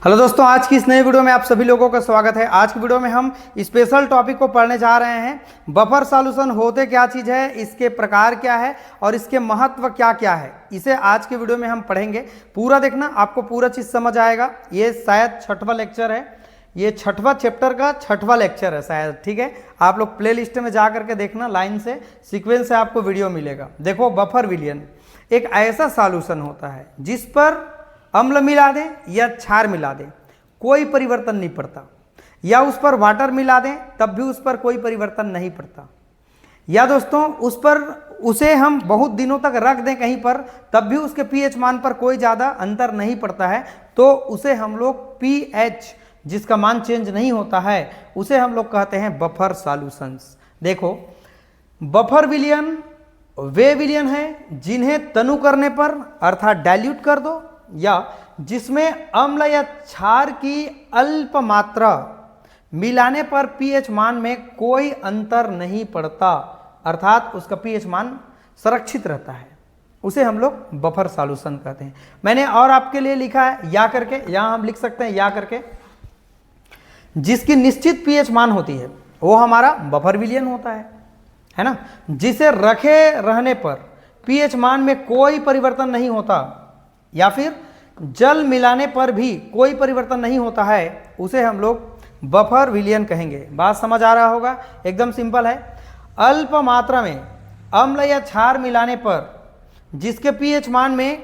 Hello दोस्तों, आज की इस नई वीडियो में आप सभी लोगों का स्वागत है। आज की वीडियो में हम स्पेशल टॉपिक को पढ़ने जा रहे हैं। बफर सॉल्यूशन होते क्या चीज़ है, इसके प्रकार क्या है और इसके महत्व क्या क्या है, इसे आज के वीडियो में हम पढ़ेंगे। पूरा देखना, आपको पूरा चीज़ समझ आएगा। ये शायद 6वां लेक्चर है, ये 6वां चैप्टर का 6वां लेक्चर है शायद, ठीक है। आप लोग प्ले लिस्ट में जा करके देखना, लाइन से सीक्वेंस से आपको वीडियो मिलेगा। देखो, बफर विलयन एक ऐसा सॉल्यूशन होता है जिस पर अम्ल मिला दें या क्षार मिला दें कोई परिवर्तन नहीं पड़ता, या उस पर वाटर मिला दें तब भी उस पर कोई परिवर्तन नहीं पड़ता, या दोस्तों उसे हम बहुत दिनों तक रख दें कहीं पर तब भी उसके पीएच मान पर कोई ज़्यादा अंतर नहीं पड़ता है, तो उसे हम लोग पीएच जिसका मान चेंज नहीं होता है उसे हम लोग कहते हैं बफर सॉल्यूशंस। देखो, बफर विलयन वे विलयन है जिन्हें तनु करने पर अर्थात डाइल्यूट कर दो, या जिसमें अम्ल या क्षार की अल्प मात्रा मिलाने पर पीएच मान में कोई अंतर नहीं पड़ता, अर्थात उसका पीएच मान संरक्षित रहता है, उसे हम लोग बफर सॉल्यूशन कहते हैं। मैंने और आपके लिए लिखा है या करके, यहां हम लिख सकते हैं या करके। जिसकी निश्चित पीएच मान होती है वो हमारा बफर विलयन होता है ना। जिसे रखे रहने पर पीएच मान में कोई परिवर्तन नहीं होता या फिर जल मिलाने पर भी कोई परिवर्तन नहीं होता है, उसे हम लोग बफर विलयन कहेंगे। बात समझ आ रहा होगा, एकदम सिंपल है। अल्प मात्रा में अम्ल या क्षार मिलाने पर जिसके पीएच मान में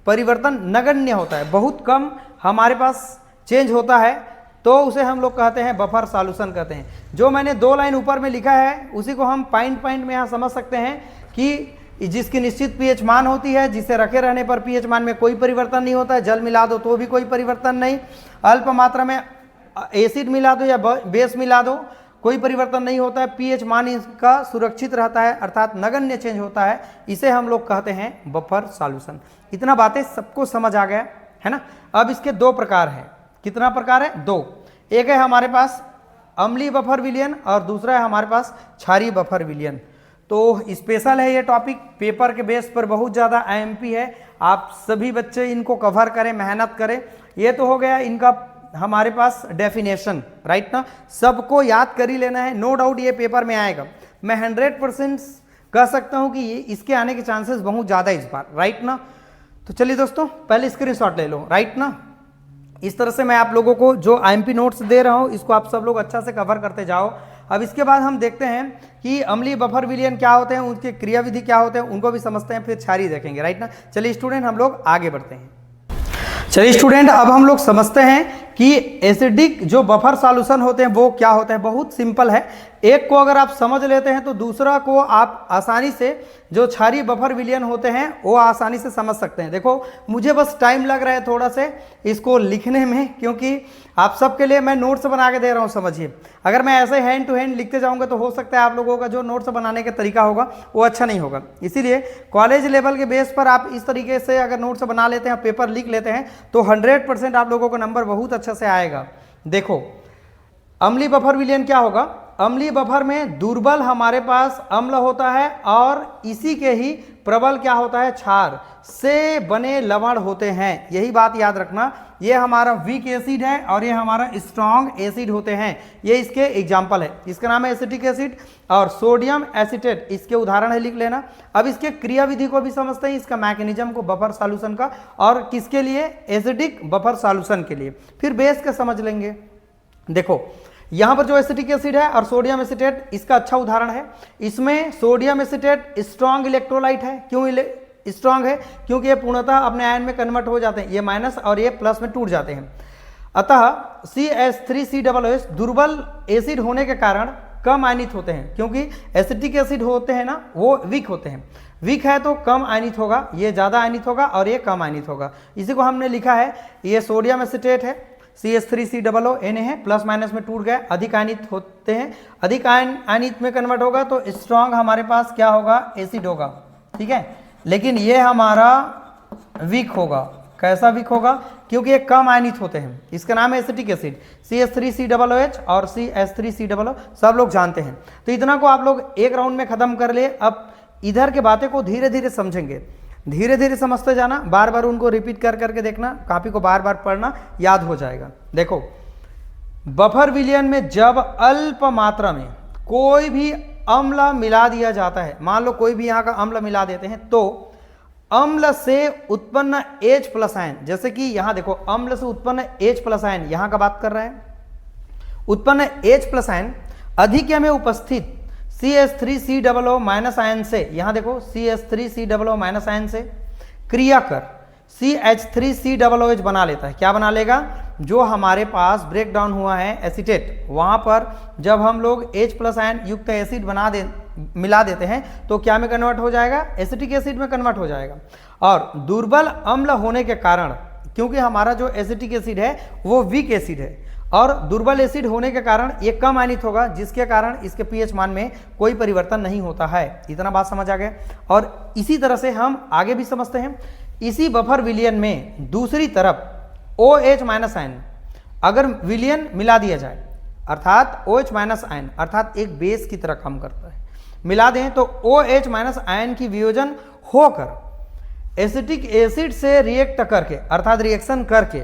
परिवर्तन नगण्य होता है, बहुत कम हमारे पास चेंज होता है, तो उसे हम लोग कहते हैं बफर सॉल्यूशन कहते हैं। जो मैंने 2 लाइन ऊपर में लिखा है उसी को हम पॉइंट में यहाँ समझ सकते हैं कि जिसकी निश्चित पीएच मान होती है, जिसे रखे रहने पर पीएच मान में कोई परिवर्तन नहीं होता है, जल मिला दो तो भी कोई परिवर्तन नहीं, अल्प मात्रा में एसिड मिला दो या बेस मिला दो कोई परिवर्तन नहीं होता है, पीएच मान इसका सुरक्षित रहता है अर्थात नगण्य चेंज होता है, इसे हम लोग कहते हैं बफर सॉल्यूशन। इतना बातें सबको समझ आ गया है ना। अब इसके 2 प्रकार हैं। कितना प्रकार है? 2। एक है हमारे पास अम्लीय बफर विलयन और दूसरा है हमारे पास क्षारीय बफर विलयन। तो स्पेशल है ये टॉपिक, पेपर के बेस पर बहुत ज़्यादा आईएमपी है। आप सभी बच्चे इनको कवर करें, मेहनत करें। ये तो हो गया इनका हमारे पास डेफिनेशन, राइट ना। सबको याद कर ही लेना है, नो डाउट ये पेपर में आएगा। मैं 100% कह सकता हूँ कि ये इसके आने के चांसेस बहुत ज़्यादा इस बार, राइट ना। तो चलिए दोस्तों, पहले स्क्रीनशॉट ले लो, राइट ना। इस तरह से मैं आप लोगों को जो आईएमपी नोट्स दे रहा हूँ इसको आप सब लोग अच्छा से कवर करते जाओ। अब इसके बाद हम देखते हैं कि अम्लीय बफर विलयन क्या होते हैं, उनके क्रियाविधि क्या होते हैं, उनको भी समझते हैं, फिर क्षारीय देखेंगे, राइट ना। चलिए स्टूडेंट, हम लोग आगे बढ़ते हैं। चलिए स्टूडेंट, अब हम लोग समझते हैं कि एसिडिक जो बफर सॉल्यूशन होते हैं वो क्या होते हैं। बहुत सिंपल है, एक को अगर आप समझ लेते हैं तो दूसरा को आप आसानी से, जो क्षारीय बफर विलयन होते हैं वो आसानी से समझ सकते हैं। देखो, मुझे बस टाइम लग रहा है थोड़ा से इसको लिखने में, क्योंकि आप सबके लिए मैं नोट्स बना के दे रहा हूँ, समझिए। अगर मैं ऐसे हैंड टू हैंड लिखते जाऊँगा तो हो सकता है आप लोगों का जो नोट्स बनाने का तरीका होगा वो अच्छा नहीं होगा। इसीलिए कॉलेज लेवल के बेस पर आप इस तरीके से अगर नोट्स बना लेते हैं, पेपर लिख लेते हैं, तो 100% आप लोगों का नंबर बहुत अच्छा से आएगा। देखो, अम्लीय बफर विलयन क्या होगा। अम्लीय बफर में दुर्बल हमारे पास अम्ल होता है और इसी के ही प्रबल क्या होता है, क्षार से बने लवण होते हैं। यही बात याद रखना, ये हमारा वीक एसिड है और ये हमारा स्ट्रॉन्ग एसिड होते हैं। ये इसके एग्जाम्पल है, इसका नाम है एसिटिक एसिड और सोडियम एसीटेट इसके उदाहरण है, लिख लेना। अब इसके क्रियाविधि को भी समझते हैं, इसका मैकेनिज्म को बफर सॉल्यूशन का, और किसके लिए, एसिडिक बफर सॉल्यूशन के लिए। फिर बेस का समझ लेंगे। देखो, यहाँ पर जो एसिटिक एसिड है और सोडियम एसीटेट इसका अच्छा उदाहरण है। इसमें सोडियम एसीटेट स्ट्रॉन्ग इलेक्ट्रोलाइट है। क्यों स्ट्रॉन्ग है? क्योंकि ये पूर्णतः अपने आयन में कन्वर्ट हो जाते हैं, ये माइनस और ये प्लस में टूट जाते हैं। अतः CH3COOH दुर्बल एसिड होने के कारण कम आयनित होते हैं, क्योंकि एसिटिक एसिड होते हैं ना वो वीक होते हैं। वीक है तो कम आयनित होगा, ये ज़्यादा आयनित होगा और ये कम आयनित होगा। इसी को हमने लिखा है, ये सोडियम एसीटेट है, CH3COO Na है, प्लस माइनस में टूट गया, अधिक आयनित होते हैं। अधिक आयनित में कन्वर्ट होगा तो स्ट्रॉन्ग हमारे पास क्या होगा, एसिड होगा, ठीक है। लेकिन ये हमारा वीक होगा। कैसा वीक होगा? क्योंकि ये कम आयनित होते हैं। इसका नाम है एसिटिक एसिड, CH3COOH और CH3COO सब लोग जानते हैं। तो इतना को आप लोग एक राउंड में खत्म कर ले। अब इधर के बातें को धीरे धीरे समझेंगे। धीरे धीरे समझते जाना, बार बार उनको रिपीट कर करके देखना, कॉपी को बार बार पढ़ना, याद हो जाएगा। देखो बफर विलयन में जब अल्प मात्रा में कोई भी अम्ल मिला दिया जाता है, मान लो कोई भी यहाँ का अम्ल मिला देते हैं, तो अम्ल से उत्पन्न H+ आयन, जैसे कि यहां देखो अम्ल से उत्पन्न H+ आयन यहां का बात कर रहे हैं, उत्पन्न H+ आयन अधिक्य में उपस्थित CH3COO- आयन से, यहां देखो CH3COO- आयन से क्रिया कर CH3COOH बना लेता है। क्या बना लेगा? जो हमारे पास ब्रेक डाउन हुआ है एसीटेट, वहां पर जब हम लोग H+ आयन युक्त एसिड मिला देते हैं तो क्या में कन्वर्ट हो जाएगा? एसिटिक एसिड में कन्वर्ट हो जाएगा। और दुर्बल अम्ल होने के कारण, क्योंकि हमारा जो एसिटिक एसिड है वो वीक एसिड है, और दुर्बल एसिड होने के कारण ये कम आयनित होगा, जिसके कारण इसके पीएच मान में कोई परिवर्तन नहीं होता है। इतना बात समझ आ गया। और इसी तरह से हम आगे भी समझते हैं। इसी बफर विलयन में दूसरी तरफ OH- आयन अगर विलयन मिला दिया जाए, अर्थात OH- आयन अर्थात एक बेस की तरह काम करता है, मिला दें तो OH- आयन की वियोजन होकर एसिटिक एसिड से रिएक्ट करके, अर्थात रिएक्शन करके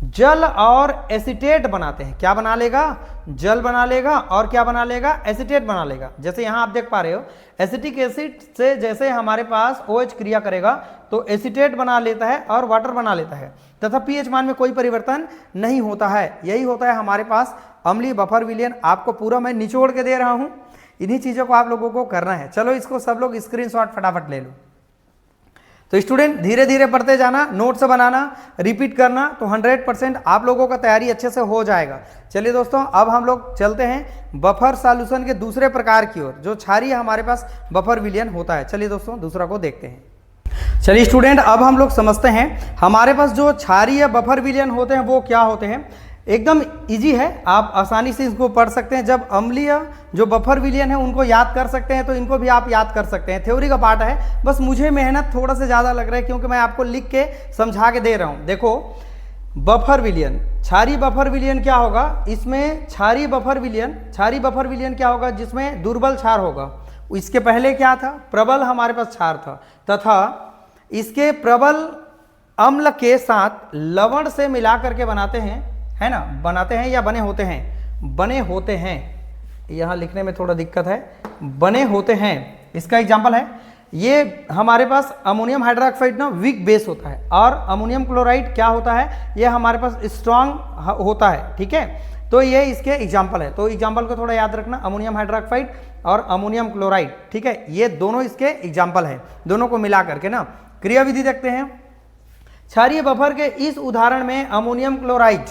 जल और एसीटेट बनाते हैं। क्या बना लेगा? जल बना लेगा, और क्या बना लेगा? एसीटेट बना लेगा। जैसे यहां आप देख पा रहे हो, एसिटिक एसिड से जैसे हमारे पास OH क्रिया करेगा तो एसीटेट बना लेता है और वाटर बना लेता है, तथा पीएच मान में कोई परिवर्तन नहीं होता है। यही होता है हमारे पास अम्लीय बफर विलयन। आपको पूरा मैं निचोड़ के दे रहा हूं, इन्हीं चीजों को आप लोगों को करना है। चलो इसको सब लोग स्क्रीनशॉट फटाफट ले लो। तो स्टूडेंट धीरे धीरे पढ़ते जाना, नोट्स बनाना, रिपीट करना, तो 100% आप लोगों का तैयारी अच्छे से हो जाएगा। चलिए दोस्तों, अब हम लोग चलते हैं बफर सॉल्यूशन के दूसरे प्रकार की ओर, जो क्षारीय हमारे पास बफर विलयन होता है। चलिए दोस्तों दूसरा को देखते हैं। चलिए स्टूडेंट, अब हम लोग समझते हैं हमारे पास जो क्षारीय बफर विलयन होते हैं वो क्या होते हैं। एकदम इजी है, आप आसानी से इसको पढ़ सकते हैं। जब अम्लीय जो बफर विलयन है उनको याद कर सकते हैं, तो इनको भी आप याद कर सकते हैं। थ्योरी का पार्ट है, बस मुझे मेहनत थोड़ा सा ज़्यादा लग रहा है क्योंकि मैं आपको लिख के समझा के दे रहा हूँ। देखो बफर विलयन, क्षारीय बफर विलयन क्या होगा? इसमें क्षारीय बफर विलयन क्या होगा? जिसमें दुर्बल क्षार होगा। इसके पहले क्या था? प्रबल हमारे पास क्षार था, तथा इसके प्रबल अम्ल के साथ लवण से मिला करके बनाते हैं, है ना, बनाते हैं या बने होते हैं, यहाँ लिखने में थोड़ा दिक्कत है, बने होते हैं। इसका एग्जांपल है, ये हमारे पास अमोनियम हाइड्रोक्साइड ना वीक बेस होता है, और अमोनियम क्लोराइड क्या होता है? ये हमारे पास स्ट्रांग होता है। ठीक है, तो ये इसके एग्जाम्पल है। तो एग्जाम्पल को थोड़ा याद रखना, अमोनियम हाइड्रोक्साइड और अमोनियम क्लोराइड। ठीक है, ये दोनों इसके एग्जाम्पल है। दोनों को मिला करके ना क्रियाविधि देखते हैं। क्षारीय बफर के इस उदाहरण में अमोनियम क्लोराइड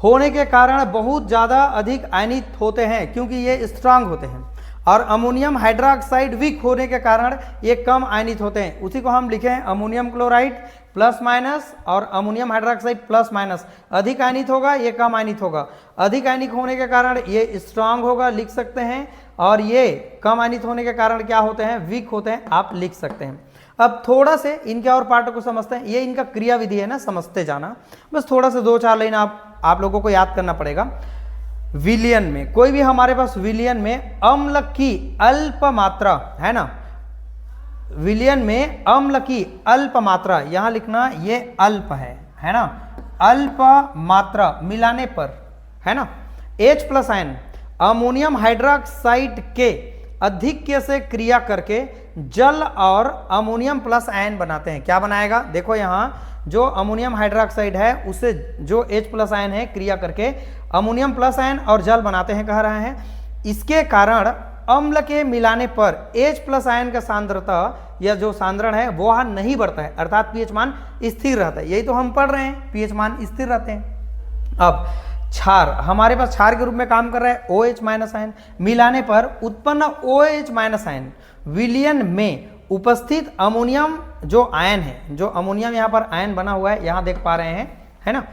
होने के कारण बहुत ज़्यादा अधिक आयनित होते हैं, क्योंकि ये स्ट्रांग होते हैं, और अमोनियम हाइड्रोक्साइड वीक होने के कारण ये कम आयनित होते हैं। उसी को हम लिखे हैं अमोनियम क्लोराइड प्लस माइनस और अमोनियम हाइड्रोक्साइड प्लस माइनस। अधिक आयनित होगा, ये कम आयनित होगा। अधिक आयनित होने के कारण ये स्ट्रांग होगा, लिख सकते हैं, और ये कम आयनित होने के कारण क्या होते हैं? वीक होते हैं, आप लिख सकते हैं। अब थोड़ा से इनके और पार्ट को समझते हैं। ये इनका क्रियाविधि है ना, समझते जाना। बस थोड़ा सा 2-4 लाइन आप लोगों को याद करना पड़ेगा। विलयन में, कोई भी हमारे पास विलयन में अम्ल की अल्प मात्रा है ना, विलयन में अम्ल की अल्प मात्रा, यहां लिखना ये अल्प है ना, अल्प मात्रा मिलाने पर, है ना, H+ आयन अमोनियम हाइड्रोक्साइड के अधिक्य से क्रिया करके जल और अमोनियम प्लस आयन बनाते हैं। क्या बनाएगा? देखो यहाँ जो अमोनियम हाइड्रोक्साइड है उससे जो H+ आयन है क्रिया करके अमोनियम प्लस आयन और जल बनाते हैं, कह रहे हैं। इसके कारण अम्ल के मिलाने पर H+ आयन का सांद्रता या जो सांद्रण है वो नहीं बढ़ता है, अर्थात पीएच मान स्थिर रहता है। यही तो हम पढ़ रहे हैं, पीएच मान स्थिर रहते हैं। अब क्षार हमारे पास क्षार के रूप में काम कर रहा है OH- आयन, मिलाने पर उत्पन्न OH- आयन विलयन में उपस्थित अमोनियम जो आयन है, जो अमोनियम यहाँ पर आयन बना हुआ है, यहाँ देख पा रहे हैं, है ना,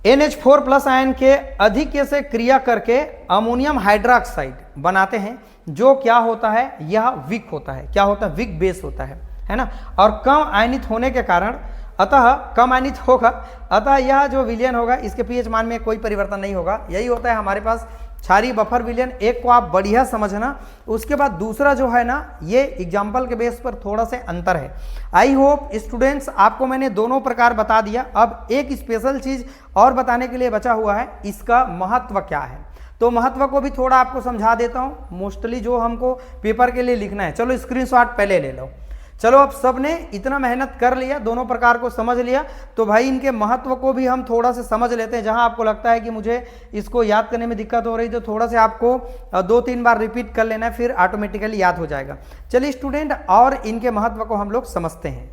NH4+ आयन के अधिक्य से क्रिया करके अमोनियम हाइड्रोक्साइड बनाते हैं, जो क्या होता है? यह वीक होता है। क्या होता है? वीक बेस होता है ना, और कम आयनित होने के कारण, अतः कम आयनित होगा, अतः यह जो विलयन होगा इसके पीएच मान में कोई परिवर्तन नहीं होगा। यही होता है हमारे पास क्षारीय बफर विलयन, एक को आप बढ़िया समझना। उसके बाद दूसरा जो है ना, ये एग्जाम्पल के बेस पर थोड़ा सा अंतर है। आई होप स्टूडेंट्स आपको मैंने दोनों प्रकार बता दिया। अब एक स्पेशल चीज और बताने के लिए बचा हुआ है, इसका महत्व क्या है। तो महत्व को भी थोड़ा आपको समझा देता हूं, मोस्टली जो हमको पेपर के लिए लिखना है। चलो स्क्रीनशॉट पहले ले लो। चलो अब सबने इतना मेहनत कर लिया, दोनों प्रकार को समझ लिया, तो भाई इनके महत्व को भी हम थोड़ा सा समझ लेते हैं। जहां आपको लगता है कि मुझे इसको याद करने में दिक्कत हो रही, तो थोड़ा सा आपको 2-3 बार रिपीट कर लेना है, फिर ऑटोमेटिकली याद हो जाएगा। चलिए स्टूडेंट, और इनके महत्व को हम लोग समझते हैं।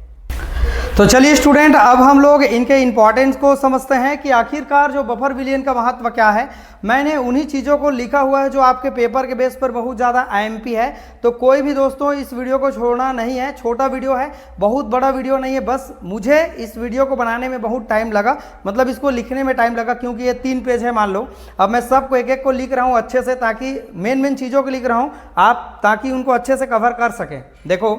तो चलिए स्टूडेंट, अब हम लोग इनके इंपॉर्टेंस को समझते हैं कि आखिरकार जो बफर विलयन का महत्व क्या है। मैंने उन्हीं चीज़ों को लिखा हुआ है जो आपके पेपर के बेस पर बहुत ज़्यादा आईएमपी है। तो कोई भी दोस्तों इस वीडियो को छोड़ना नहीं है। छोटा वीडियो है, बहुत बड़ा वीडियो नहीं है। बस मुझे इस वीडियो को बनाने में बहुत टाइम लगा, मतलब इसको लिखने में टाइम लगा, क्योंकि ये 3 पेज है मान लो। अब मैं सबको एक एक को लिख रहा हूँ अच्छे से, ताकि मेन चीज़ों को लिख रहा हूँ आप, ताकि उनको अच्छे से कवर कर सकें। देखो,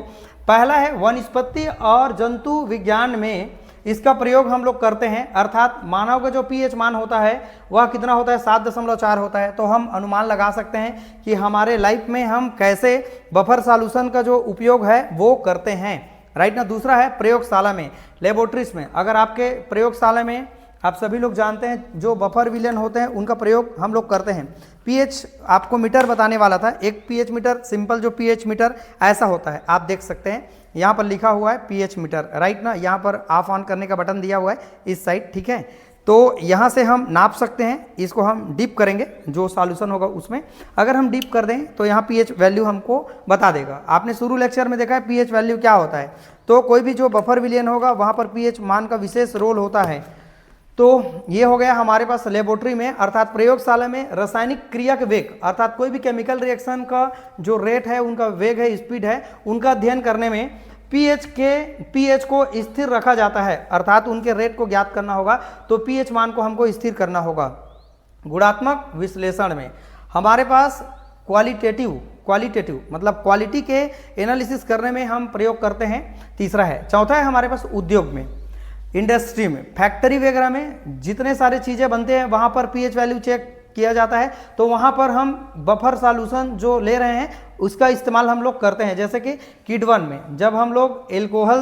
पहला है वनस्पति और जंतु विज्ञान में इसका प्रयोग हम लोग करते हैं, अर्थात मानव का जो पीएच मान होता है वह कितना होता है, 7.4 होता है। तो हम अनुमान लगा सकते हैं कि हमारे लाइफ में हम कैसे बफर सॉल्यूशन का जो उपयोग है वो करते हैं, राइट ना। दूसरा है प्रयोगशाला में, लेबोरेटरीज में। अगर आपके प्रयोगशाला में आप सभी लोग जानते हैं जो बफर विलयन होते हैं उनका प्रयोग हम लोग करते हैं। पीएच आपको मीटर बताने वाला था, एक पीएच मीटर, सिंपल जो पीएच मीटर ऐसा होता है, आप देख सकते हैं यहाँ पर लिखा हुआ है पीएच मीटर, राइट ना। यहाँ पर ऑफ ऑन करने का बटन दिया हुआ है इस साइड, ठीक है। तो यहाँ से हम नाप सकते हैं, इसको हम डीप करेंगे जो सॉल्यूशन होगा उसमें। अगर हम डीप कर दें तो यहाँ पीएच वैल्यू हमको बता देगा। आपने शुरू लेक्चर में देखा है पीएच वैल्यू क्या होता है। तो कोई भी जो बफर विलयन होगा वहाँ पर पीएच मान का विशेष रोल होता है। तो ये हो गया हमारे पास लेबोरेटरी में, अर्थात प्रयोगशाला में रासायनिक क्रिया के वेग, अर्थात कोई भी केमिकल रिएक्शन का जो रेट है, उनका वेग है, स्पीड है, उनका अध्ययन करने में पीएच को स्थिर रखा जाता है, अर्थात उनके रेट को ज्ञात करना होगा तो पीएच मान को हमको स्थिर करना होगा। गुणात्मक विश्लेषण में हमारे पास क्वालिटेटिव मतलब क्वालिटी के एनालिसिस करने में हम प्रयोग करते हैं। तीसरा है, चौथा है हमारे पास उद्योग में, इंडस्ट्री में, फैक्ट्री वगैरह में जितने सारे चीज़ें बनते हैं वहाँ पर पीएच वैल्यू चेक किया जाता है। तो वहाँ पर हम बफर सॉल्यूशन जो ले रहे हैं उसका इस्तेमाल हम लोग करते हैं। जैसे कि किड-1 में जब हम लोग एल्कोहल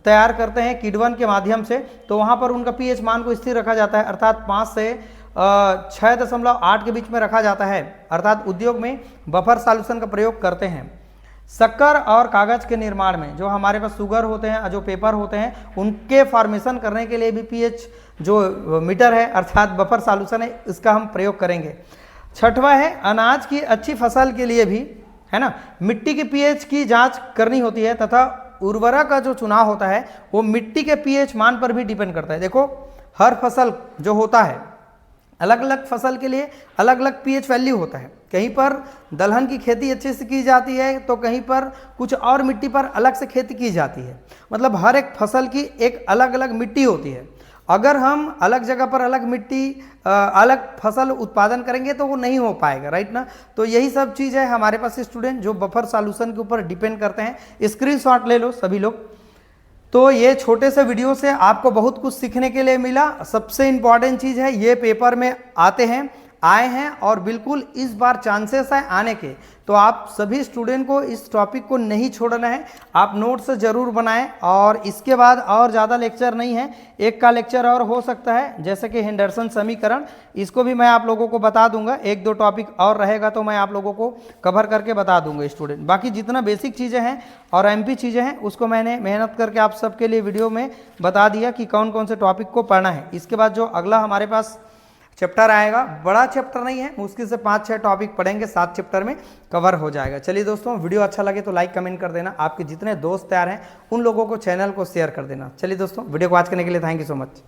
तैयार करते हैं किड-1 के माध्यम से, तो वहाँ पर उनका पीएच मान को स्थिर रखा जाता है, अर्थात 5 से 6.8 के बीच में रखा जाता है। अर्थात उद्योग में बफर सॉल्यूशन का प्रयोग करते हैं। शक्कर और कागज के निर्माण में जो हमारे पास शुगर होते हैं, जो पेपर होते हैं, उनके फॉर्मेशन करने के लिए भी पीएच जो मीटर है अर्थात बफर सॉल्यूशन है, इसका हम प्रयोग करेंगे। छठवां है, अनाज की अच्छी फसल के लिए भी, है ना, मिट्टी के पीएच की जांच करनी होती है, तथा उर्वरक का जो चुनाव होता है वो मिट्टी के पीएच मान पर भी डिपेंड करता है। देखो, हर फसल जो होता है, अलग अलग फसल के लिए अलग अलग पीएच वैल्यू होता है। कहीं पर दलहन की खेती अच्छे से की जाती है, तो कहीं पर कुछ और मिट्टी पर अलग से खेती की जाती है। मतलब हर एक फसल की एक अलग अलग मिट्टी होती है। अगर हम अलग जगह पर अलग मिट्टी अलग फसल उत्पादन करेंगे तो वो नहीं हो पाएगा, राइट ना। तो यही सब चीज़ है हमारे पास स्टूडेंट जो बफर सॉल्यूशन के ऊपर डिपेंड करते हैं। स्क्रीनशॉट ले लो सभी लोग। तो ये छोटे से वीडियो से आपको बहुत कुछ सीखने के लिए मिला। सबसे इम्पॉर्टेंट चीज़ है, ये पेपर में आए हैं और बिल्कुल इस बार चांसेस है आने के। तो आप सभी स्टूडेंट को इस टॉपिक को नहीं छोड़ना है, आप नोट्स ज़रूर बनाएं। और इसके बाद और ज़्यादा लेक्चर नहीं है, एक का लेक्चर और हो सकता है, जैसे कि हेंडरसन समीकरण, इसको भी मैं आप लोगों को बता दूंगा। 1-2 टॉपिक और रहेगा तो मैं आप लोगों को कवर करके बता दूंगा स्टूडेंट। बाकी जितना बेसिक चीज़ें हैं और एमपी चीज़ें हैं उसको मैंने मेहनत करके आप सबके लिए वीडियो में बता दिया कि कौन कौन से टॉपिक को पढ़ना है। इसके बाद जो अगला हमारे पास चैप्टर आएगा, बड़ा चैप्टर नहीं है, मुश्किल से 5-6 टॉपिक पढ़ेंगे, 7 चैप्टर में कवर हो जाएगा। चलिए दोस्तों, वीडियो अच्छा लगे तो लाइक कमेंट कर देना। आपके जितने दोस्त तैयार हैं उन लोगों को चैनल को शेयर कर देना। चलिए दोस्तों, वीडियो को वॉच करने के लिए थैंक यू सो मच।